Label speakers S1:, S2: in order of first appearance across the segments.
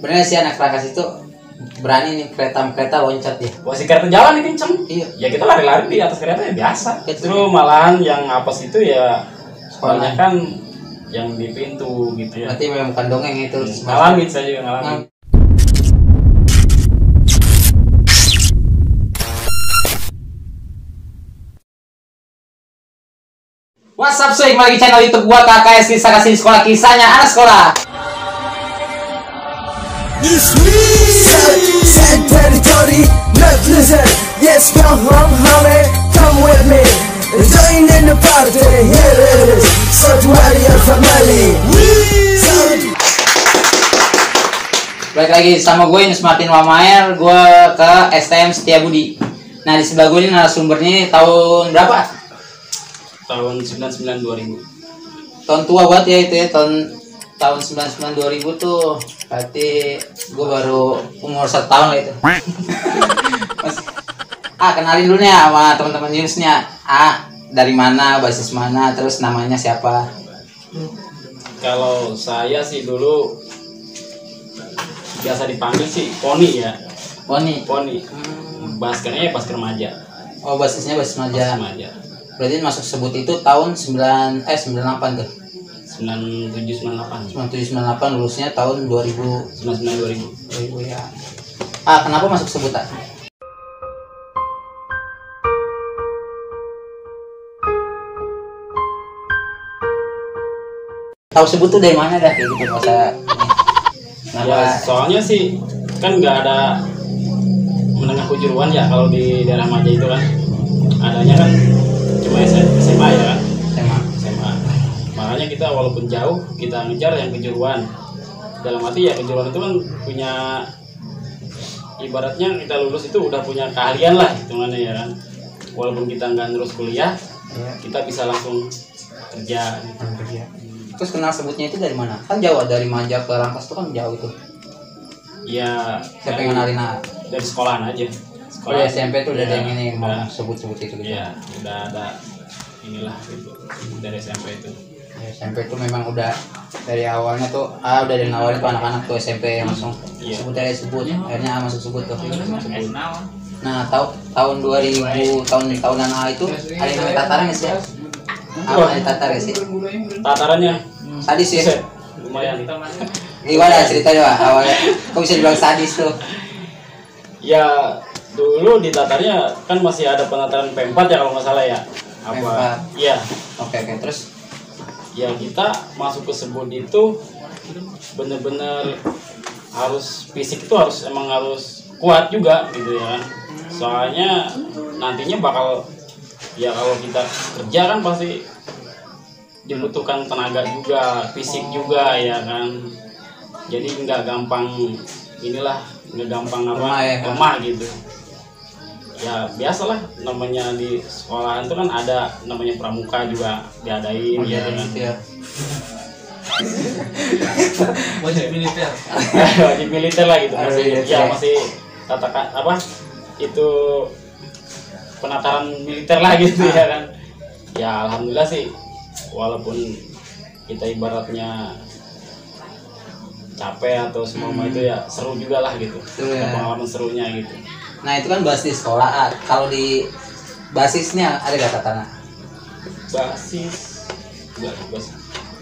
S1: Bener sih anak Prakas itu berani nih kereta loncat ya.
S2: Wah, si kereta jalan nih kenceng.
S1: Iya.
S2: Ya kita lari-lari di atas kereta ya biasa. Justru malahan yang apes itu ya soalnya kan yang di pintu gitu ya.
S1: Berarti memang bukan dongeng itu.
S2: Ngalamin, saya juga ngalamin.
S1: What's up, cuy? Kembali di channel YouTube gua KKS Kisah Kasih Sekolah, kisahnya anak sekolah.
S3: Sad territory, not listen. Yes, come home, homie, come with me. Join in the party, here it is. So to your family.
S1: Balik lagi sama gue Yunus Martin Wamaer. Gue ke STM Setiabudi. Nah, di sebelah gue ini narasumbernya tahun berapa?
S2: Tahun 99 2000.
S1: Tahun tua banget ya itu ya, tahun 99 2000 tuh. Berarti gue baru umur 1 tahun lah itu. Kenalin dulu nih sama teman-teman Yunusnya. Dari mana, basis mana, terus namanya siapa?
S2: Kalau saya sih dulu biasa dipanggil sih Poni ya.
S1: Poni.
S2: Baskernya ya basker remaja.
S1: Oh, basisnya basis remaja. Berarti masuk sebut itu tahun 98 tuh.
S2: 97 98.
S1: 97 98, lulusnya tahun 2000.
S2: 99 2000.
S1: 2000 ya. Kenapa masuk sebut tak? Tahu sebut tuh dari mana dah kayak gitu masa?
S2: Ya, soalnya sih kan nggak ada menengah kejuruan ya kalau di daerah Maja itu kan. Adanya kan cuma SMA ya kan. SMA. Makanya kita walaupun jauh kita ngejar yang kejuruan. Dalam arti ya kejuruan itu kan punya, ibaratnya kita lulus itu udah punya keahlian lah hitungannya ya kan. Walaupun kita nggak terus kuliah, kita bisa langsung kerja.
S1: Terus kenal sebutnya itu dari mana? Kan jauh, dari Maja ke Rangkas itu kan jauh itu.
S2: Ya,
S1: Siapa yang kenalin
S2: dari sekolahan aja.
S1: Sekolah SMP tuh udah ada
S2: ya,
S1: yang ini mau sebut-sebut itu gitu.
S2: Iya, udah ada inilah gitu dari SMP itu.
S1: Ya, SMP tuh memang udah dari awalnya tuh udah dari awalnya tuh anak-anak tuh SMP yang langsung sebut akhirnya masuk sebut tuh. Nah, tahun 2000 tahunan itu ada yang namanya tataran sih ya? Ada tatar ya sih?
S2: Tatarannya
S1: Sadis ya?
S2: lumayan.
S1: Gimana cerita coba awalnya? Kok bisa dibilang sadis tuh?
S2: Ya dulu di tatarnya kan masih ada penataran P4 ya kalau nggak salah ya. Apa? Iya.
S1: Oke, terus?
S2: Ya kita masuk ke sebut itu bener-bener harus fisik itu emang harus kuat juga gitu ya kan. Soalnya nantinya bakal, ya kalau kita kerja kan pasti dibutuhkan tenaga juga, fisik juga ya kan. Jadi nggak gampang lemah gitu. Ya biasalah namanya di sekolahan itu kan ada namanya pramuka juga diadain ya kan.
S4: Wajib militer.
S2: Wajib militer lah gitu masih katakan itu penataran militer lah gitu ya kan. Ya alhamdulillah sih, walaupun kita ibaratnya capek atau semua itu ya seru juga lah gitu. Pengalaman serunya gitu.
S1: Nah, itu kan basis sekolah. Kalau di basisnya ada gak tatana?
S2: Basis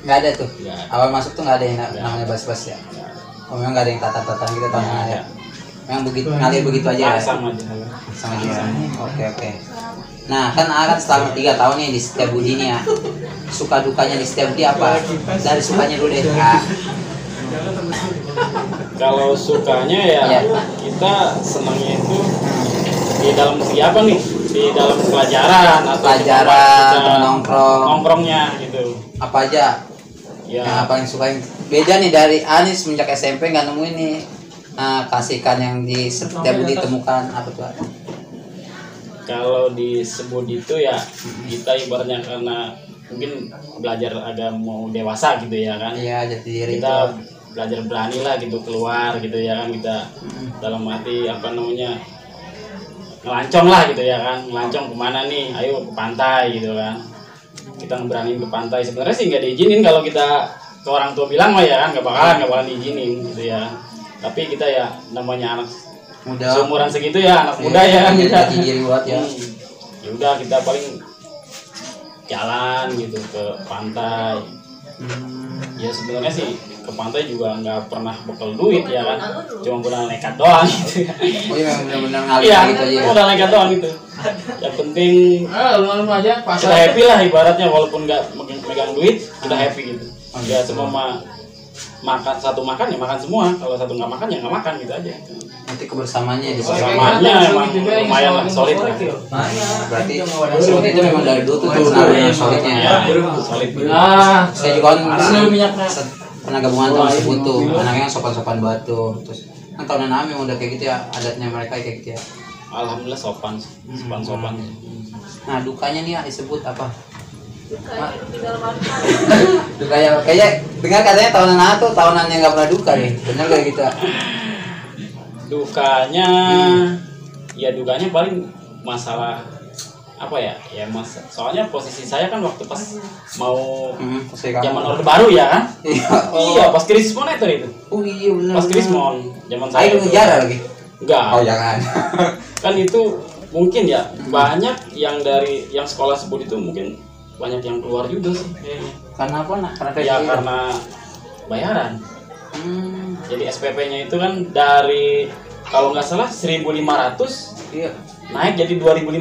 S1: Nggak ada tuh.
S2: Nggak ada.
S1: Awal masuk tuh nggak ada yang namanya basis ya. Oh, memang nggak ada yang tatar gitu tahun ya. Memang begitu, ngalir begitu aja.
S2: Sama aja.
S1: Oke. Nah, kan selama 3 tahun nih di Setiabudi nih ya. Suka dukanya di Setiabudi apa? Dari sukanya dulu deh.
S2: Kalau sukanya ya kita senangnya itu di dalam segi apa nih? Di dalam pelajaran atau nongkrongnya gitu.
S1: Apa aja?
S2: Ya.
S1: Yang paling suka yang beda nih dari Anis semenjak SMP nggak nemuin nih kasihkan yang di Setiabudi ditemukan apa tuh?
S2: Kalau disebut itu ya kita ibaratnya karena mungkin belajar agak mau dewasa gitu ya kan.
S1: Iya, jati diri
S2: kita
S1: itu.
S2: belajar berani lah gitu keluar gitu ya kan, kita dalam arti ngelancong lah gitu ya kan. Ngelancong kemana nih? Ayo ke pantai gitu kan. Kita berani ke pantai. Sebenarnya sih nggak diizinin kalau kita ke orang tua bilang mah ya kan nggak bakalan izinin gitu ya. Tapi kita ya namanya anak
S1: Muda.
S2: seumuran segitu ya, anak muda ya kan kita.
S1: Diri buat ya.
S2: Ya udah kita paling jalan gitu ke pantai. Ya sebenarnya sih ke pantai juga nggak pernah bekal duit ya kan, cuma modal nekat doang gitu.
S1: Oh iya benar-benar ngalir
S2: Iya,
S1: gitu aja.
S2: modal nekat doang gitu. Yang penting
S4: Lu aja
S2: kita
S4: pasar.
S2: happy lah ibaratnya, walaupun nggak megang duit kita happy gitu. Ya semua makan satu makan ya makan semua, kalau satu nggak makan ya nggak makan gitu aja.
S1: Nanti kebersamaannya di sana.
S2: Bersamanya emang lumayan lah solid lah.
S1: Berarti seperti itu memang dari dulu tuh sebenarnya solidnya.
S2: Ya, solid.
S4: Nah,
S1: Saya juga kan
S4: hasil minyaknya.
S1: pernah gabungan tahun tersebut tuh, anaknya sopan-sopan banget tuh. Terus kan tahunan kami udah kayak gitu ya, adatnya mereka kayak gitu ya.
S2: Alhamdulillah sopan, sopan.
S1: Nah dukanya nih ya disebut apa? Dukanya kayaknya dengar katanya tahunan tuh tahunan yang nggak pernah duka nih, bener kayak gitu?
S2: Dukanya, ya dukanya paling masalah apa ya? Ya mas, soalnya posisi saya kan waktu pas mau zaman orde baru ya kan? Iya, pas krisis moneter itu.
S1: Oh iya bener.
S2: Pas krisis mon, zaman saya.
S1: Ayo ngejar lagi.
S2: Enggak.
S1: Oh jangan.
S2: Kan itu mungkin ya banyak yang dari yang sekolah sebut itu mungkin banyak yang keluar juga sih kayaknya.
S1: Karena apa nak? Karena
S2: Ya
S1: kayak
S2: karena bayaran. Jadi SPP-nya itu kan dari kalau nggak salah 1.500
S1: iya.
S2: naik jadi 2.500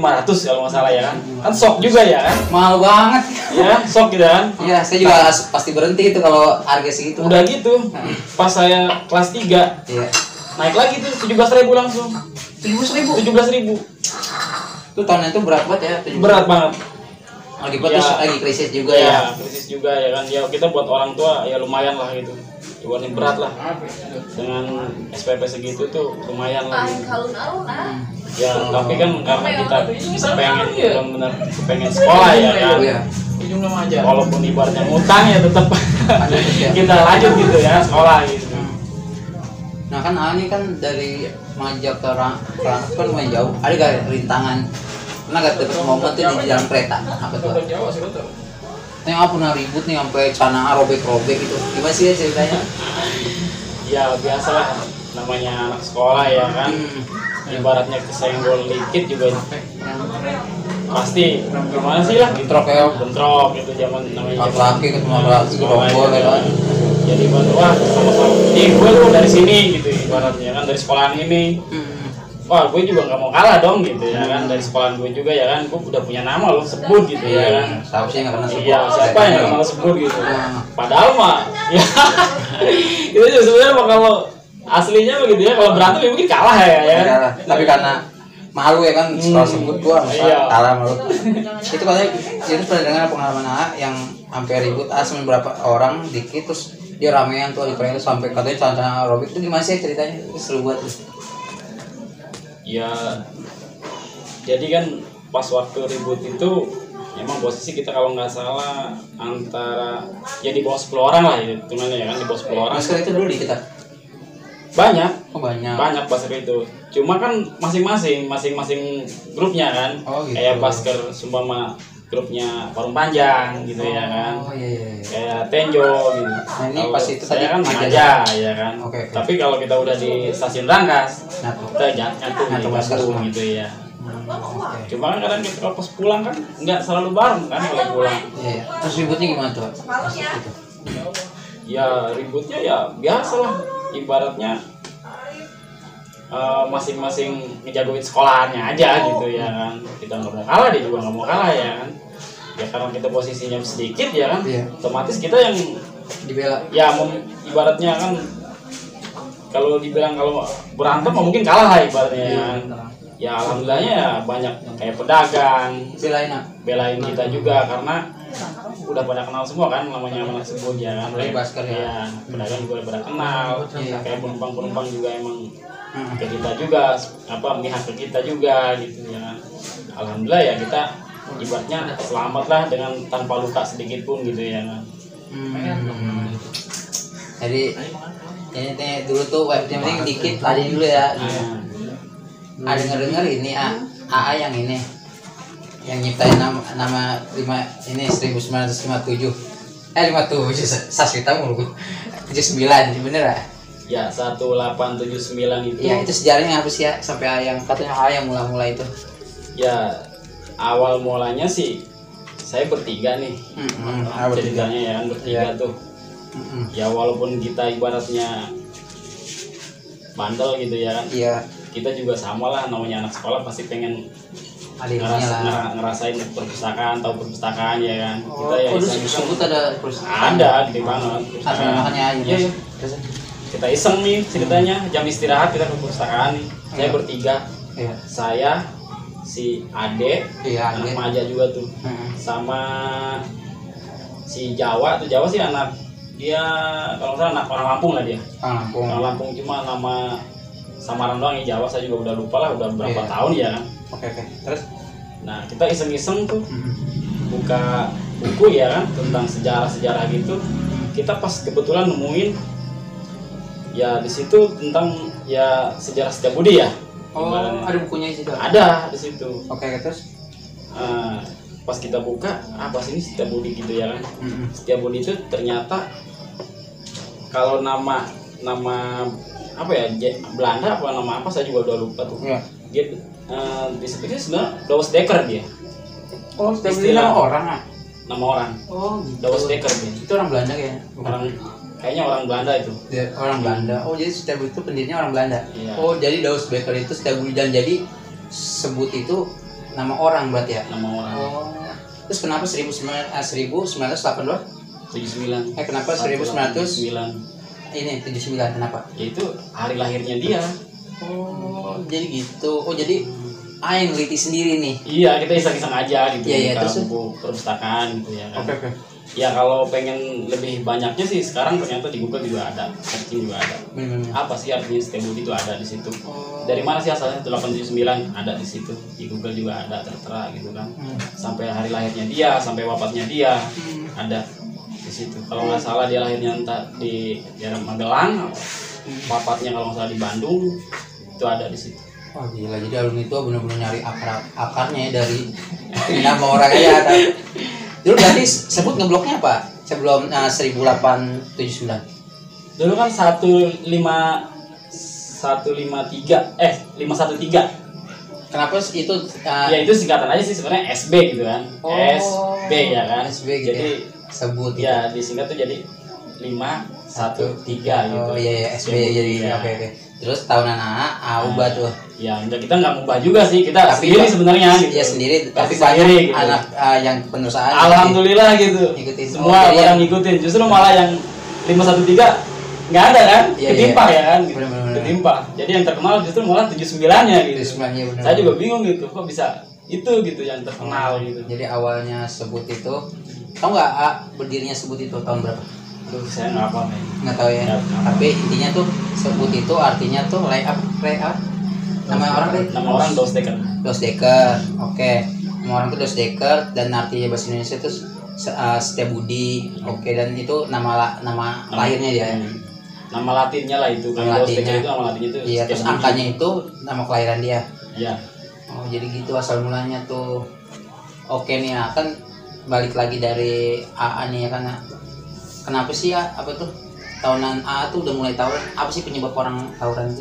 S2: kalau nggak salah ya kan. Kan shock juga ya kan.
S1: Mahal banget.
S2: Ya shock gitu kan.
S1: Iya, saya juga pasti berhenti itu kalau harga segitu.
S2: Udah gitu. Pas saya kelas 3
S1: Iya.
S2: naik lagi tuh 17.000 langsung.
S1: 17.000.
S2: 17.000.
S1: Itu tahun itu berat banget ya. 17.000.
S2: Berat banget.
S1: Lagi berat
S2: Ya.
S1: terus lagi krisis juga
S2: Ya,
S1: ya.
S2: krisis juga ya kan. Ya kita buat orang tua ya lumayan lah gitu. Ibaratnya berat lah. Dengan SPP segitu tuh lumayan lah. Gitu. Ya, tapi kan karena kita pengen benar-benar pengen sekolah ya kan.
S1: Iya.
S4: Ujungnya aja.
S2: Walaupun ibaratnya ngutang ya tetap
S1: ya.
S2: kita lanjut gitu ya sekolah gitu.
S1: Nah kan Ani kan dari Majak ke Rangkas kan lumayan jauh. Ada gak rintangan? Pernah gak dapet momen tuh di jalan kereta? Apa tuh?
S4: Jawa sih betul.
S1: Yang apa pernah ribut nih sampai celana robek-robek gitu. Gimana sih ya ceritanya?
S2: Ya biasalah namanya anak sekolah ya kan. Ibaratnya kesenggol dikit juga pasti gimana sih lah
S1: Bentrok ya.
S2: bentrok gitu zaman namanya
S1: Laki-laki ketemu laki gerombol ya kan.
S2: jadi wah sama-sama gue tuh dari sini gitu ibaratnya kan dari sekolahan ini wah gue juga nggak mau kalah dong gitu ya kan dari sekolahan gue juga ya kan gue udah punya nama loh sebut gitu ya kan
S1: Siapa sih yang gak pernah sebut?
S2: iya siapa yang nggak mau sebut gitu padahal mah ya itu juga sebenarnya mah kalau aslinya begitu ya kalau berantem ya mungkin kalah ya kan
S1: Iya, tapi karena malu ya kan setelah sebut gua masa
S2: Iya.
S1: kalah malu. Itu katanya itu pernah dengar pengalaman A yang sampai ribut sama beberapa orang dikit terus dia ramean tuh di kereta sampai katanya celana robek itu gimana sih ceritanya? Seru banget tuh.
S2: ya jadi kan pas waktu ribut itu emang posisi kita kalau nggak salah antara ya di bawah 10 orang lah ya hitungannya ya kan di bawah 10 orang
S1: Masker itu dulu di kita.
S2: banyak
S1: Oh banyak.
S2: banyak Basker itu cuma kan masing-masing grupnya kan
S1: Oh, gitu.
S2: kayak Basker Sumpama grupnya Parung Panjang gitu ya kan
S1: Oh iya.
S2: kayak Tenjo gitu
S1: Nah, ini
S2: Kalau
S1: pas itu
S2: saya
S1: tadi
S2: kan
S1: Maja.
S2: aja ya kan
S1: Oke.
S2: tapi kalau kita udah di stasiun Rangkas
S1: Nyatu.
S2: kita nyatu
S1: Nyatu
S2: di
S1: Basker
S2: Bandung
S1: semua.
S2: gitu ya
S1: Oke.
S2: cuma kan kadang kita kalau pas pulang kan nggak selalu bareng kan kalau pulang
S1: Iya. Terus ributnya gimana tuh? Pas itu.
S2: ya ributnya ya biasa lah ibaratnya masing-masing ngejagoin sekolahannya aja gitu ya kan kita nggak mau kalah dia juga nggak mau kalah ya kan ya karena kita posisinya sedikit ya kan
S1: Iya.
S2: otomatis kita yang
S1: Dibela.
S2: ya ibaratnya kan kalau dibilang kalau berantem mungkin kalah lah ibaratnya ya kan ya alhamdulillahnya ya banyak kayak pedagang
S1: Belain ah.
S2: belain kita juga karena udah pada kenal semua kan namanya anak sebut ya kan
S1: Apalagi Basker ya.
S2: ya pedagang juga udah pada kenal
S1: Iya.
S2: kayak penumpang juga emang ke kita juga apa mihak ke kita juga gitu ya alhamdulillah ya kita ibaratnya selamat lah dengan tanpa luka sedikit pun gitu ya kan
S1: Jadi ini dulu tuh yang penting dikit tadi dulu ya. Ada denger ini AA yang ini yang nyiptain nama 5 ini 1957 57 Saswita mulu. 79 bener ya?
S2: Ya 1879 itu.
S1: Iya, itu sejarahnya apa sih ya sampai yang katanya yang mula-mula itu?
S2: Ya awal mulanya sih saya bertiga nih. Ceritanya ya kan bertiga tuh. Ya walaupun kita ibaratnya bandel gitu ya kan.
S1: Iya.
S2: Kita juga sama lah, namanya anak sekolah pasti pengen ngerasain perpustakaan, tahu perpustakaan ya kan. Kita ya
S1: sebut ada perpustakaan.
S2: Ada gede banget.
S1: Makanya
S2: iya. Kita iseng nih ceritanya, jam istirahat kita ke perpustakaan nih. Saya bertiga.
S1: Iya.
S2: Saya, si Ade, anak Maja juga tuh. Sama si Jawa sih anak dia kalau nggak salah anak orang Lampung lah dia. Orang Lampung cuma nama samaran doang ya, Jawa saya juga udah lupa lah, udah berapa tahun ya kan.
S1: Oke. Terus
S2: nah kita iseng-iseng tuh buka buku ya kan tentang sejarah gitu. Kita pas kebetulan nemuin ya di situ tentang ya sejarah Setiabudi ya.
S1: Ada bukunya di situ.
S2: Ada di situ.
S1: Oke, terus
S2: pas kita buka apa sih ini Setiabudi gitu ya kan. Setiabudi itu ternyata kalau nama apa ya Belanda apa nama apa saya juga udah lupa tuh. Dia disebutnya sebenarnya Douwes Dekker dia.
S1: Setiabudi nama orang ah.
S2: Nama orang.
S1: Gitu.
S2: Douwes Dekker dia.
S1: Itu orang Belanda kayaknya.
S2: Kayaknya orang Belanda itu.
S1: Orang Belanda. Jadi Setiabudi itu pendirinya orang Belanda.
S2: Iya.
S1: Jadi Douwes Dekker itu Setiabudi dan jadi sebut itu nama orang berarti ya?
S2: Nama orang.
S1: Terus kenapa 1982?
S2: 79.
S1: Kenapa 1900? Ini 79 kenapa?
S2: Ya itu hari lahirnya dia.
S1: Jadi gitu. Jadi yang neliti sendiri nih.
S2: Iya, kita iseng-iseng aja gitu.
S1: Iya, terus
S2: buku perpustakaan gitu ya kan.
S1: Oke.
S2: Ya kalau pengen lebih banyaknya sih sekarang ternyata di Google juga ada, searching juga ada. Apa sih artinya Setiabudi itu ada di situ. Dari mana sih asalnya 1879 ada di situ. Di Google juga ada tertera gitu kan. Sampai hari lahirnya dia, sampai wafatnya dia ada di situ. Kalau nggak salah dia lahirnya entah di daerah Magelang, wafatnya kalau nggak salah di Bandung, itu ada di situ.
S1: Wah gila, jadi alumni itu benar-benar nyari akarnya ya dari nama orangnya. Dulu berarti sebut ngebloknya apa? Sebelum 1879.
S2: Dulu kan 513
S1: Kenapa itu?
S2: Ya itu singkatan aja sih sebenarnya SB gitu kan. SB ya kan.
S1: SB gitu. Jadi sebut
S2: ya disingkat tuh jadi 513 gitu.
S1: Iya SB jadi oke. Terus tahunan ubah tuh.
S2: Ya enggak, kita nggak ubah juga sih, kita sendiri sebenarnya gitu.
S1: Iya sendiri, tapi
S2: sendiri gitu.
S1: Anak yang penulisan.
S2: Alhamdulillah gitu.
S1: Ngikutin.
S2: Semua orang ngikutin. Justru malah yang 513 nggak ada kan, ketimpa ya kan gitu. Ketimpa. Jadi yang terkenal justru malah 79-nya gitu.
S1: 79-nya benar.
S2: Saya juga bingung gitu, kok bisa itu gitu yang terkenal gitu.
S1: Jadi awalnya sebut itu, tahu nggak berdirinya sebut itu tahun berapa?
S2: Saya nggak apa nih.
S1: Nggak tahu ya. Tapi intinya tuh sebut itu artinya tuh layout. Nama orang
S2: Douwes Dekker.
S1: Douwes Dekker. Oke. Nama orang tuh Douwes Dekker dan artinya bahasa Indonesia itu Setiabudi. Oke, dan itu nama lahirnya dia.
S2: Nama latinnya lah itu. Kalau Douwes Dekker itu nama latinnya itu.
S1: Iya, terus angkanya itu nama kelahiran dia.
S2: Iya.
S1: Oh, jadi gitu asal mulanya tuh. Oke nih ya, kan balik lagi dari AA nih ya kan. Kenapa sih ya apa tuh tahunan AA tuh udah mulai tawuran? Apa sih penyebab orang tawuran itu?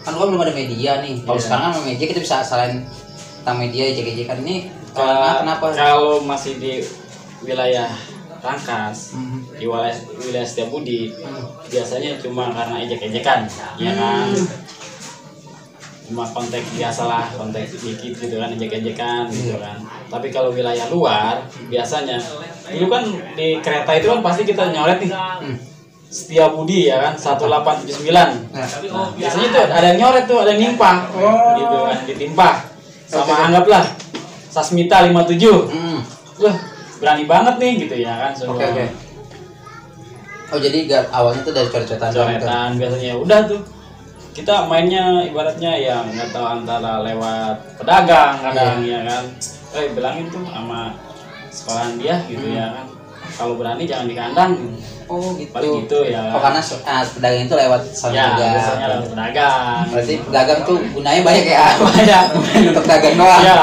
S1: Kan belum ada media nih. Kalau sekarang kan media kita bisa salahin tentang media ejek-ejekan ini. Kenapa?
S2: Kalau masih di wilayah Rangkas, di wilayah Setiabudi, biasanya cuma karena ejek-ejekan, ya kan? Cuma konteks biasa lah, konteks dikit gitu kan, ejek-ejekan gitu kan. Tapi kalau wilayah luar, biasanya dulu kan di kereta itu kan pasti kita nyoret nih. Setiabudi ya kan 1879. Nah, biasanya tuh ada yang nyoret tuh, ada yang nimpah. Gitu kan, ditimpah. Sama anggaplah Sasmita 57. Wah, berani banget nih gitu ya kan.
S1: Oke. Oh, jadi awalnya tuh dari coret-coretan
S2: biasanya. Udah tuh. Kita mainnya ibaratnya ya nggak tahu antara lewat pedagang kadang ya kan. Bilangin tuh sama sekolahan dia gitu ya kan. Kalau berani jangan di kandang.
S1: Oh gitu.
S2: Paling gitu ya.
S1: Karena pedagang itu lewat sama
S2: ya,
S1: juga.
S2: Biasanya lewat pedagang.
S1: Berarti pedagang tuh gunanya banyak ya. Banyak. Untuk dagang doang.
S2: Ya.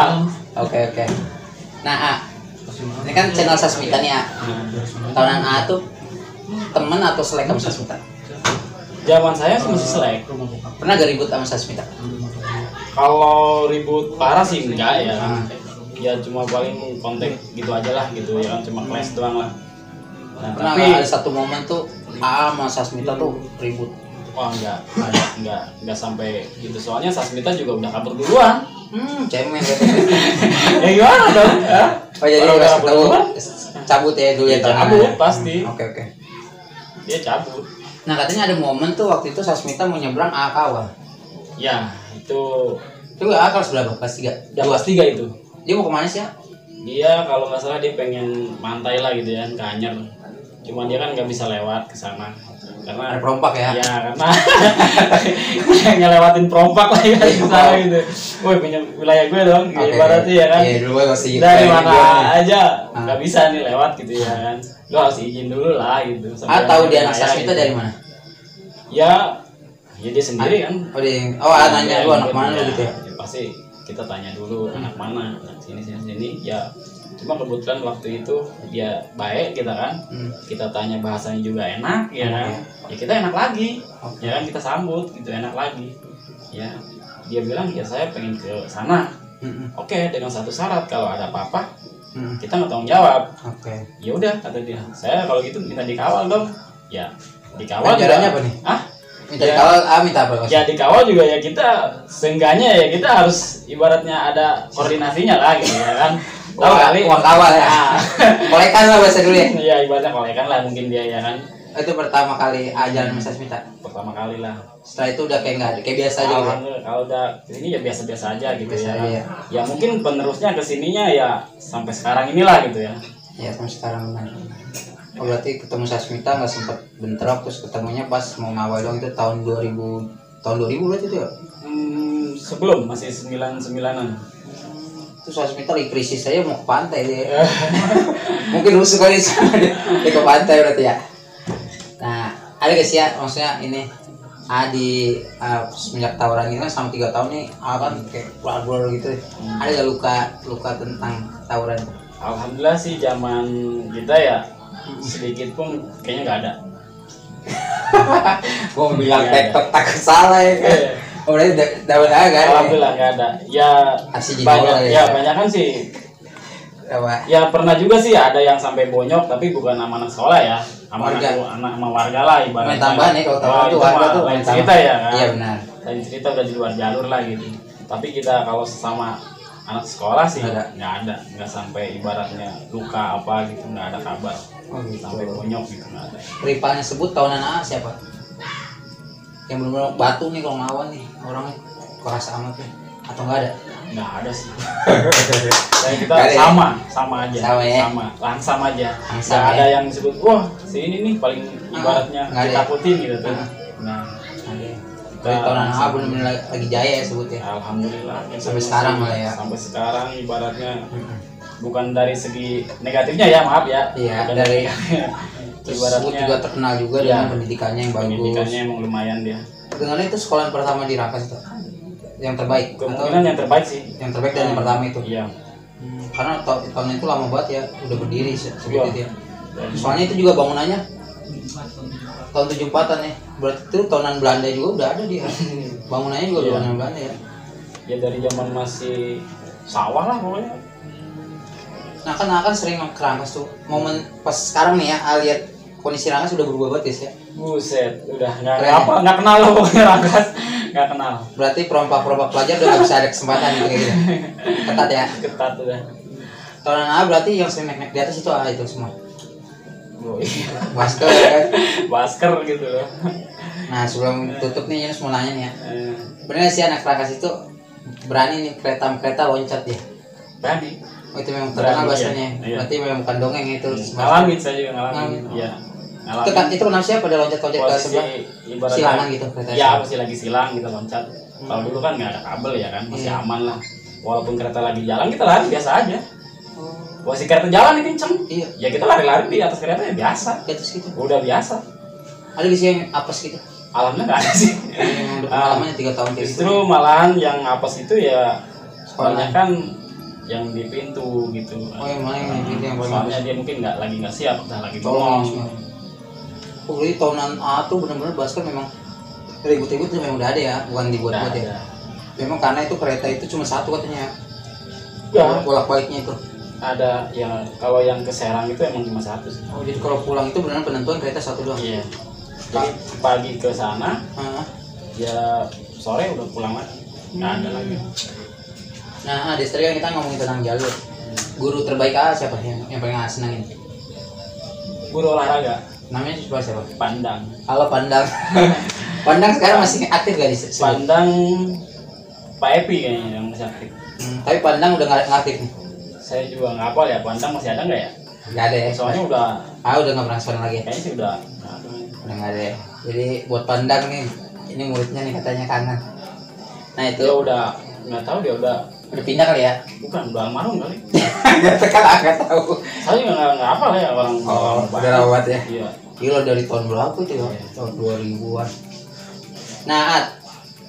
S1: Oke. Nah, Ini kan channel Sasmita nih ya. Tahunan A tuh temen atau selek sama Sasmita?
S2: Zaman saya sih masih selek.
S1: Pernah gak ribut sama Sasmita?
S2: Kalau ribut parah sih enggak ya. Ya cuma paling kontak gitu aja lah gitu ya kan, cuma kelas doang lah. Nah,
S1: Pernah
S2: tapi
S1: ada satu momen tuh A sama Sasmita tuh ribut.
S2: wah enggak sampai gitu, soalnya Sasmita juga udah kabur duluan.
S1: Cemen gitu.
S2: Ya gimana dong? Ya?
S1: Oh jadi
S2: Kalau udah
S1: pas
S2: kabur
S1: tahu
S2: duluan,
S1: cabut ya dulu ya
S2: dia
S1: tahunan.
S2: cabut pasti.
S1: Oke.
S2: Dia cabut.
S1: Nah katanya ada momen tuh waktu itu Sasmita mau nyebrang A Kawal.
S2: Ya itu
S1: Itu A kelas berapa? Kelas 3?
S2: udah kelas 3 itu.
S1: Dia mau kemana sih ya?
S2: Dia kalau nggak salah dia pengen mantai lah gitu ya, ke Anyer. Cuman dia kan nggak bisa lewat ke sana karena
S1: Ada perompak ya?
S2: ya karena ngelewatin perompak lah ya di sana gitu. Woi punya wilayah gue dong,
S1: Oke.
S2: ibaratnya ya kan.
S1: Iya dulu gue masih
S2: Dari
S1: kayak
S2: mana
S1: gitu nih.
S2: aja
S1: Ah.
S2: nggak bisa nih lewat gitu ya kan. Lo harus izin dulu lah gitu.
S1: Ah tahu dia anak
S2: wilayah
S1: Sasmita
S2: gitu.
S1: dari mana?
S2: Ya dia sendiri kan.
S1: Oh dia, nanya lu anak mana lu gitu ya?
S2: Pasti kita tanya dulu anak mana, sini ya. Cuma kebetulan waktu itu dia baik kita kan, kita tanya bahasanya juga enak ya kan, ya kita enak lagi, ya kan kita sambut gitu enak lagi, ya dia bilang ya saya pengen ke sana, oke dengan satu syarat kalau ada apa-apa kita nggak tanggung jawab,
S1: Oke.
S2: ya udah kata dia, saya kalau gitu minta dikawal dong, ya dikawal
S1: Caranya
S2: juga.
S1: apa nih?
S2: Ah
S1: Minta
S2: Ya.
S1: dikawal, minta apa?
S2: ya dikawal juga ya kita seenggaknya ya kita harus ibaratnya ada koordinasinya lah gitu ya kan. Tahu kali
S1: Uang kawal ya?
S2: Nah,
S1: Kolekan lah bahasa dulu ya?
S2: ya ibaratnya kolekan lah mungkin dia ya kan,
S1: Itu pertama kali ajaran Mas Sasmita.
S2: pertama kali lah.
S1: Setelah itu udah kayak nggak ada, kayak biasa aja gitu.
S2: Alhamdulillah, kalau udah kesini ya biasa-biasa aja gitu
S1: Biasa
S2: ya.
S1: aja ya.
S2: Ya mungkin penerusnya kesininya ya sampai sekarang inilah gitu ya.
S1: Ya sampai sekarang benar. Oh berarti ketemu Sasmita nggak sempet bentrok, terus ketemunya pas mau ngawal dong itu tahun 2000 berarti itu ya?
S2: Sebelum masih 99-an.
S1: Terus Sasmita lagi krisis saya mau ke pantai dia. Mungkin rusuh kali sana dia ke pantai berarti ya. Nah ada gak sih ya maksudnya ini di semenjak tawuran ini kan selama 3 tahun nih kan kayak keluar gitu. Ada gak luka tentang tawuran?
S2: Alhamdulillah sih zaman kita ya sedikit pun kayaknya nggak ada.
S1: Gua bilang
S2: Nggak ada.
S1: tektok takut salah ya kan. Oh berarti dapat agak.
S2: Alhamdulillah nggak ada. Ya
S1: Aksi jinola
S2: banyak
S1: ya.
S2: ya banyak kan sih.
S1: Apa?
S2: Ya pernah juga sih ada yang sampai bonyok tapi bukan sama anak sekolah ya, sama
S1: Warga.
S2: anak sama warga lah ibaratnya.
S1: Main tambahan nih kalau tawuran
S2: Wah,
S1: tuh
S2: itu
S1: warga
S2: mah
S1: tuh
S2: lain
S1: main
S2: cerita
S1: tambahan.
S2: ya kan.
S1: Iya benar.
S2: Lain cerita udah di luar jalur lah gitu. Tapi kita kalau sama anak sekolah sih nggak sampai ibaratnya luka apa gitu, nggak ada kabar
S1: Oh gitu.
S2: sampai bonyok gitu, nggak ada.
S1: Rivalnya sebut tahunan A siapa? Yang benar-benar batu nih kalau ngelawan nih orangnya. Kok rasa amat nih? Atau nggak ada?
S2: Nggak ada sih. Dan kita
S1: Nggak ada ya?
S2: sama aja,
S1: Sama ya?
S2: langsam aja.
S1: Langsam
S2: Nggak
S1: ya?
S2: ada yang disebut wah si ini nih paling ibaratnya
S1: nggak ada ya?
S2: ditakutin gitu tuh. Nah,
S1: Dari tahunan A benar-benar lagi jaya ya sebutnya.
S2: alhamdulillah
S1: Sampai sekarang malah ya.
S2: Sampai sekarang ibaratnya bukan dari segi negatifnya ya, maaf ya.
S1: Iya,
S2: Bukan
S1: dari
S2: ibaratnya
S1: sebut juga terkenal juga
S2: Iya.
S1: dengan pendidikannya yang bagus.
S2: pendidikannya emang lumayan dia.
S1: Dengarnya itu sekolah pertama di Rangkas itu yang terbaik
S2: Kemungkinan yang terbaik sih.
S1: yang terbaik dan yang pertama itu.
S2: Iya.
S1: Karena tahun itu lama banget ya udah berdiri seperti
S2: Iya.
S1: itu ya. Soalnya itu juga bangunannya tahun 74-an ya. Berarti itu tahunan Belanda juga udah ada dia. Bangunannya juga
S2: Iya.
S1: bangunan Belanda ya.
S2: Ya dari zaman masih sawah lah pokoknya.
S1: Nah kan sering ke Rangkas tuh. Momen pas sekarang nih ya, lihat kondisi Rangkas udah berubah banget guys ya.
S2: Buset, udah
S1: Keren.
S2: nggak kenal lo pokoknya Rangkas, nggak kenal.
S1: Berarti perompak-perompak pelajar udah gak bisa ada kesempatan gitu kayak gitu. Ketat ya.
S2: Ketat udah.
S1: Tahunan A berarti yang sering naik di atas itu A itu semua.
S2: Oh, iya.
S1: Masker ya kan.
S2: Masker gitu loh.
S1: Nah sebelum tutup nih Yunus mau nanya nih ya.
S2: Eh,
S1: Bener gak sih anak Rangkas itu berani nih kereta loncat ya?
S2: Berani.
S1: Oh itu memang terkenal
S2: Berani,
S1: bahasanya.
S2: iya.
S1: Berarti memang bukan dongeng itu.
S2: Ngalamin saya juga ngalamin.
S1: Ngalamin.
S2: Iya.
S1: Itu kan itu kenapa siapa ada loncat-loncat ke
S2: Posisi
S1: sebelah?
S2: ibaratnya
S1: Silangan gitu kereta.
S2: ya pasti lagi silang kita loncat. Kalau dulu kan nggak ada kabel ya kan, masih
S1: Iya.
S2: aman lah. Walaupun kereta lagi jalan kita lari biasa aja. Posisi kereta jalan nih kenceng,
S1: Iya.
S2: ya kita lari-lari di atas kereta ya biasa.
S1: Di atas gitu.
S2: Udah biasa.
S1: Ada gak sih yang apes gitu?
S2: Alhamdulillah nggak ada sih.
S1: Yang pengalamannya 3 tahun kayak gitu.
S2: Justru malahan yang apes itu ya
S1: Sekolah.
S2: banyak kan yang di pintu gitu.
S1: Oh yang mana yang di pintu yang paling
S2: Soalnya
S1: bagus?
S2: dia mungkin nggak siap, udah lagi
S1: Tolong.
S2: bengong.
S1: Oh jadi tahunan A tuh benar-benar basket memang ribut-ribut tuh memang udah ada ya, bukan dibuat-buat ya.
S2: Ada.
S1: Memang karena itu kereta itu cuma satu katanya.
S2: Ya.
S1: Bolak-baliknya itu.
S2: Ada ya, kalau yang ke Serang itu emang cuma satu sih.
S1: Oh jadi kalau pulang itu benar penentuan kereta satu doang.
S2: Iya. Jadi pagi ke sana,
S1: Ah.
S2: ya sore udah pulang lagi. Nggak ada lagi.
S1: Nah, Destri kan kita ngomongin tentang jalur. Guru terbaik siapa yang paling senangin?
S2: Guru olahraga,
S1: Namanya siapa?
S2: Pandang.
S1: Halo Pandang. Pandang sekarang masih aktif gak di Sebut?
S2: Pandang Pak Epi kayaknya yang masih aktif.
S1: Tapi Pandang udah nggak aktif nih.
S2: Saya juga nggak hafal ya, Pandang masih ada nggak ya?
S1: Nggak ada ya.
S2: Soalnya udah,
S1: Udah nggak pernah sekolah lagi.
S2: kayaknya sih udah nggak ada.
S1: Udah nggak ada ya. Jadi buat Pandang nih, ini muridnya nih katanya kangen. Nah itu
S2: Dia udah nggak tahu, dia udah
S1: pindah kali ya.
S2: bukan, udah almarhum kali.
S1: Nggak tahu.
S2: Saya juga nggak hafal ya orang.
S1: Oh,
S2: orang
S1: udah rawat ya.
S2: Iya.
S1: Gila dari tahun berapa itu ya? Tahun 2000-an. Nah,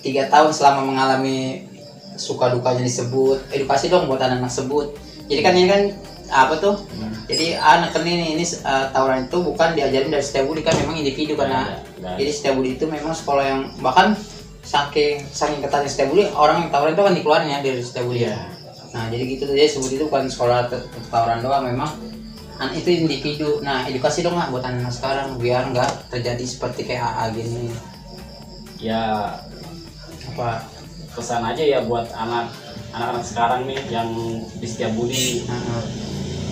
S1: 3 tahun selama mengalami suka dukanya disebut, edukasi dong buat anak-anak sebut. Jadi kan ini kan apa tuh? Jadi anak ini tawuran itu bukan diajarin dari Setiabudi, kan memang individu karena
S2: Nggak ada.
S1: jadi Setiabudi itu memang sekolah yang bahkan saking ketatnya Setiabudi, orang yang tawuran itu kan dikeluarin ya dari Setiabudi ya. Nah jadi gitu tuh, jadi sebut itu bukan sekolah tawuran doang, memang itu individu. Nah edukasi dong lah buat anak sekarang biar nggak terjadi seperti kayak AA gini.
S2: Ya
S1: Apa?
S2: pesan aja ya buat anak-anak sekarang nih yang di Setiabudi.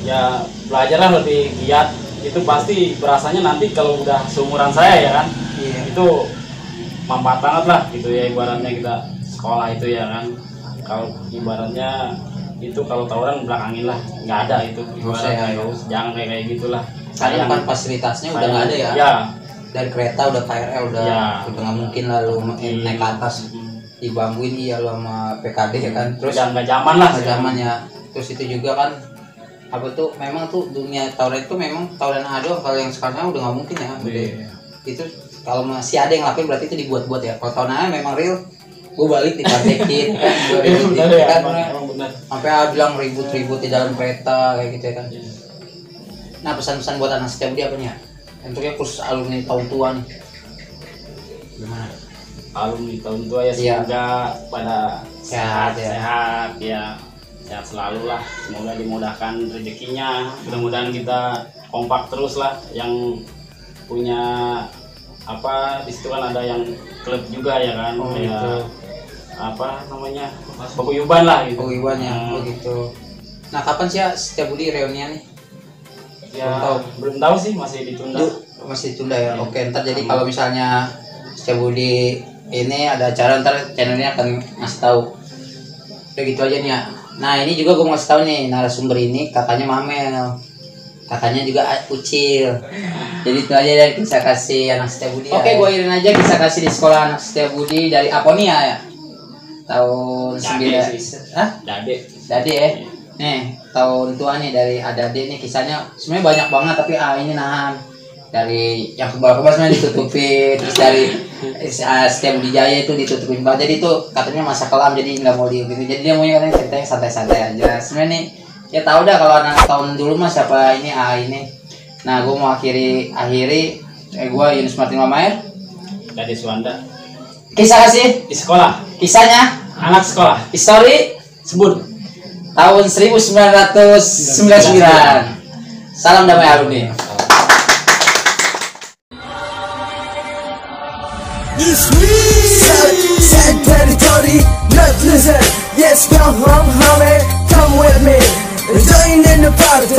S2: Ya belajarlah lebih giat, itu pasti berasanya nanti kalau udah seumuran saya ya kan.
S1: Iya.
S2: Itu manfaat banget lah gitu ya, ibaratnya kita sekolah itu ya kan. Kalau ibaratnya itu kalau tawuran belakangin lah, nggak ada itu ibaratnya, jangan kayak gitulah.
S1: Karena kan fasilitasnya udah nggak ada ya.
S2: Ya.
S1: Dari kereta udah KRL udah nggak mungkin lah lu naik ke atas dibangguin iya lu sama PKD ya kan. Terus
S2: nggak zaman lah.
S1: Nggak zaman ya. Terus itu juga kan apa tuh memang tuh dunia tawuran itu memang tawuran ado, kalau yang sekarang udah nggak mungkin ya. Itu kalau masih ada yang lakuin berarti itu dibuat-buat ya. Kalau tahun memang real, gue balik dipraktekin kan, gue
S2: Benar ya,
S1: kan
S2: emang benar.
S1: sampai bilang ribut-ribut di dalam kereta kayak gitu ya kan. Nah pesan-pesan buat anak Setiabudi apa nih ya? Tentunya khusus alumni tahun tua nih. Gimana?
S2: Alumni tahun tua ya, semoga pada sehat ya, sehat selalu lah. Semoga dimudahkan rezekinya. Mudah-mudahan kita kompak terus lah. Yang punya apa di situ kan ada yang klub juga ya kan.
S1: Oh,
S2: ya,
S1: gitu.
S2: Apa namanya, paguyuban lah gitu.
S1: Paguyuban ya, gitu. Nah kapan sih ya Setiabudi reunian nih?
S2: Ya, belum tahu sih, masih ditunda.
S1: Masih ditunda ya. Oke, ntar jadi kalau misalnya Setiabudi ini ada acara, ntar channelnya akan ngasih tahu. Udah gitu aja nih ya. Nah ini juga gue mau kasih tahu nih, narasumber ini kakaknya Mamel, kakaknya juga Ucil. Jadi itu aja dari kisah kasih anak Setiabudi. Oke, gue irin aja kisah kasih di sekolah anak Setiabudi dari Aponia ya. Tahun 9. Hah? Dade ya. Nih, tahun tua nih dari Adade nih, kisahnya sebenarnya banyak banget tapi ini nahan. Dari yang kebal-kebal sebenarnya ditutupin, terus dari Setiabudi Jaya itu ditutupin banget. Jadi itu katanya masa kelam, jadi nggak mau gitu. Jadi dia maunya katanya ceritanya santai-santai aja. Sebenarnya nih ya tahu dah kalau anak tahun dulu mah siapa ini ini. Nah, gue mau akhiri gue Yunus Martin Mamaer.
S2: Dari Suwanda.
S1: Kisah kasih
S2: Di sekolah.
S1: kisahnya
S2: Anak sekolah.
S1: histori
S2: Sebut.
S1: tahun 1999. Salam damai alumni.
S3: Sad territory, not listen. Yes, come home, homie, come with me. Join in the party.